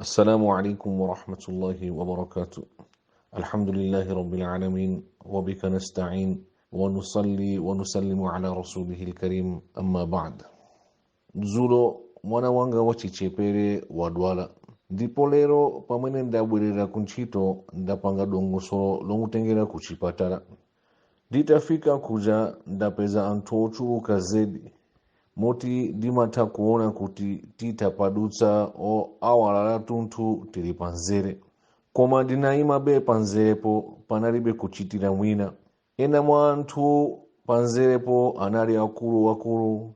السلام عليكم ورحمة الله وبركاته. الحمد لله رب العالمين وبك نستعين ونصلي ونسلم على رسوله الكريم أما بعد. Zulo mwana wanga wachichepere wadwala ndipo lero pamene ndabwerera kuntchito ndapanga dongosolo lomutengera ku chipatala. Nditafika kuja ndapeza anthu ochuluka zedi moti ndimatha kuona kuti titapadutsa awala lathunthu tili panzere, koma ndinayimabe panzerepo panalibe kuchitira mwina. Ena mwa anthu panzerepo anali akuluakulu,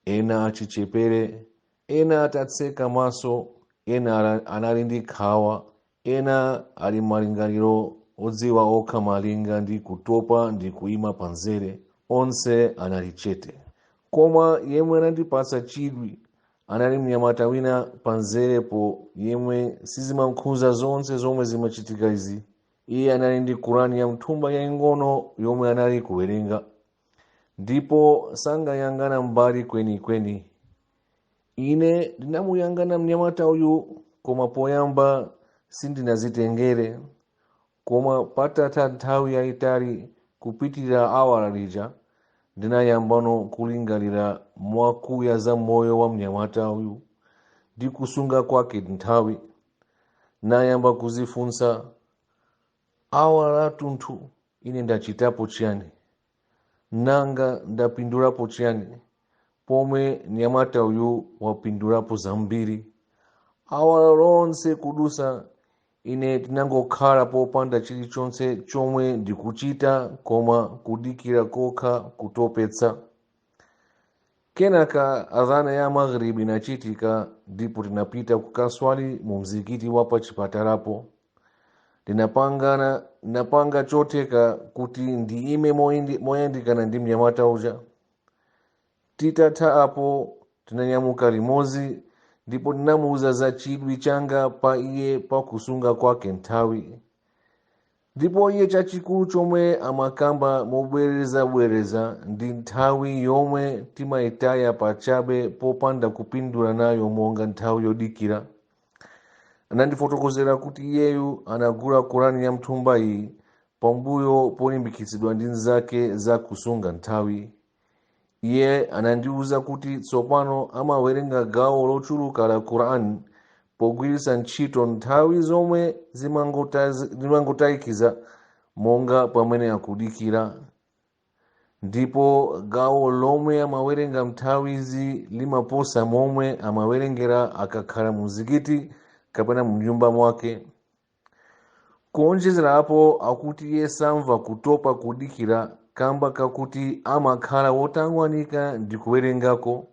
ena achichepere, ena atatseka maso, ena anali ndi khawa, ena ali malingaliro odziwa okha malinga ndi kutopa ndi kuyima panzere. Onse anali chete, koma yemwe anandipatsa chidwi anali mnyamata wina panzerepo yemwe sizimankhuza zonse zomwe zimachitika izi. Iye anali ndi Kurani ya mthumba yaying'ono yomwe anali kuwerenga, ndipo sangayangana mbali kwenikweni. Ine ndinamuyangana mnyamata uyu, koma poyamba sindinazitengere, koma patatha nthawi yayitali kupitirira awala lija ndinayambano kulingalira mwakuya za moyo wa mnyamata uyu ndi kusunga kwake nthawi. Nayamba kuzifunsa, awala lathunthu ine ndachitapo chiyani, nanga ndapindulapo chiyani, pomwe mnyamata uyu wapindulapo zambiri. Awala lonse kudusa ine tinangokhala popanda chilichonse chomwe ndikuchita koma kudikira kokha kutopetsa. Kenaka adhana ya maghribi inachitika, ndipo tinapita kukaswali mu mzikiti wa pa chipatalapo. Ndinapanga choteka kuti ndiime moyandikana ndi mnyamata uja. Titatha apo tinanyamuka limodzi, ndipo ndinamuwuza za chidwi changa pa iye pakusunga kwake nthawi. Ndipo iye chachikulu chomwe amakamba mobwerezabwereza ndi nthawi yomwe timayitaya pachabe popanda kupindula nayo monga nthawi yodikira. Anandifotokozera kuti iyeyu anagula Kurani ya mthumba iyi pambuyo polimbikitsidwa ndi nzake za kusunga nthawi. Iye anandiwuza kuti tsopano amawerenga gawo lochuluka la Kurani pogwiritsa ntchito nthawi zomwe zimangotayikiza monga pamene akudikira, ndipo gawo lomwe amawerenga nthawi izi limaposa momwe amawerengera akakhala mu mzikiti kapena mu nyumba mwake. Kuonjezera apo akuti iye samva kutopa kudikira kamba kakuti amakhala wotangwanika ndi kuwerengako,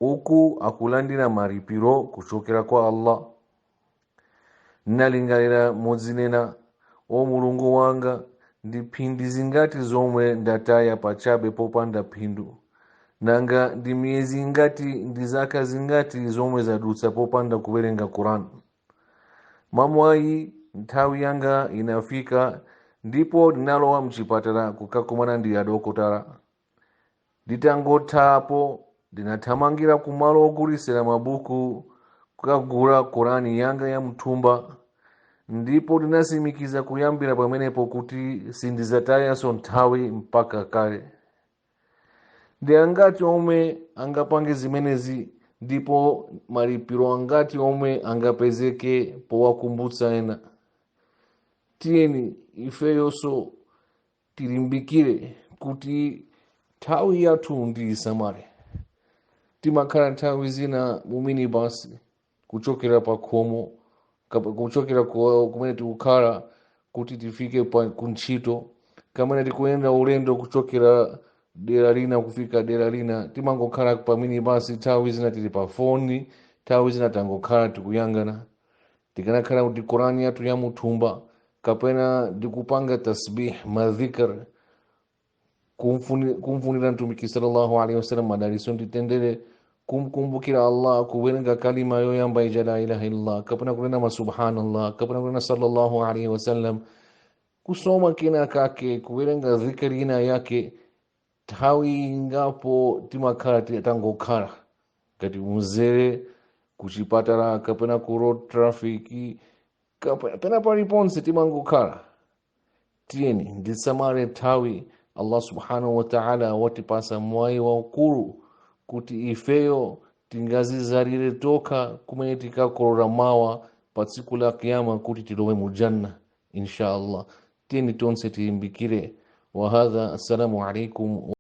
uku akulandira malipiro kuchokera kwa Allah. Ndinalingalira modzinena, o Mulungu wanga, ndi phindi zingati zomwe ndataya pachabe popanda phindu, nanga ndi miyezi ingati ndi zaka zingati zomwe zadutsa popanda kuwerenga Kurani. Mamwayi nthawi yanga inafika, ndipo ndinalowa mchipatala kukakumana ndi adokotala. Nditangothapo ndinathamangira kumalo ogulisira mabuku kukagula Kurani yanga ya mthumba, ndipo ndinasimikiza kuyambira pamenepo kuti sindizatayanso nthawi mpaka kale. Ndi angati omwe angapange zimenezi, ndipo malipiro angati omwe angapezeke powakumbutsa ena? Tiyeni ifeyonso tilimbikire kuti nthawi yathu ndiyisamale. Timakhala nthawi zina mu minibasi kuchokera pa khomo, kuchokera kumene tikukhala kuti tifike kuntchito, kamene tikuyenda ulendo kuchokera dera lina kufika dera lina, timangokhala pa minibasi. Nthawi zina tili pa foni, nthawi zina tangokhala tikuyangana. Tikanakhala kuti Kurani yathu ya mthumba kapena ndikupanga tasbih madhikr, kumfunira mtumiki sallallahu alaihi wasallam madaliso nditendere, kumkumbukira Allah, kuwerenga kalima yoyamba ija la ilaha illallah, kapena kunena subhanallah, kapena kunena sallallahu alaihi wasallam, kusoma kina kake, kuwerenga dhikri ina yake. Nthawi ingapo timakhala tangokhala ngati muzere kuchipatara kapena ku road traffic kapena paliponse timangokhala tiyeni ndisamale nthawi Allah subhanahu wa ta'ala watipasa mwayi waukulu kuti ifeyo tingazizalire tokha kumene tikakolola mawa pa tsiku la kiyama kuti tilowe mu janna insha Allah. Tiyeni tonse tilimbikire. Wa hadha, assalamu alaikum.